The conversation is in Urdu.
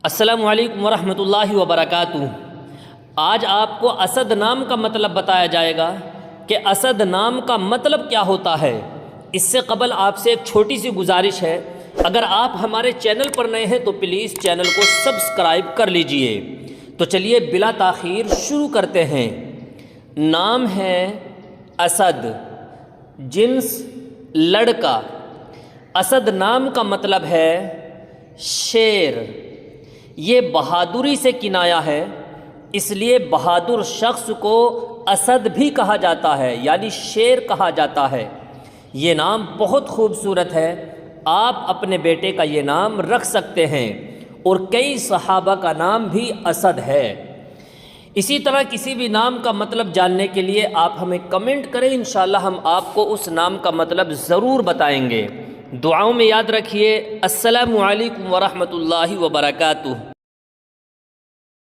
السلام علیکم ورحمۃ اللہ وبرکاتہ۔ آج آپ کو اسد نام کا مطلب بتایا جائے گا کہ اسد نام کا مطلب کیا ہوتا ہے۔ اس سے قبل آپ سے ایک چھوٹی سی گزارش ہے، اگر آپ ہمارے چینل پر نئے ہیں تو پلیز چینل کو سبسکرائب کر لیجئے۔ تو چلیے بلا تاخیر شروع کرتے ہیں۔ نام ہے اسد، جنس لڑکا۔ اسد نام کا مطلب ہے شیر۔ یہ بہادری سے کنایا ہے، اس لیے بہادر شخص کو اسد بھی کہا جاتا ہے، یعنی شیر کہا جاتا ہے۔ یہ نام بہت خوبصورت ہے، آپ اپنے بیٹے کا یہ نام رکھ سکتے ہیں، اور کئی صحابہ کا نام بھی اسد ہے۔ اسی طرح کسی بھی نام کا مطلب جاننے کے لیے آپ ہمیں کمنٹ کریں، انشاءاللہ ہم آپ کو اس نام کا مطلب ضرور بتائیں گے۔ دعاؤں میں یاد رکھیے۔ السلام علیکم ورحمۃ اللہ وبرکاتہ۔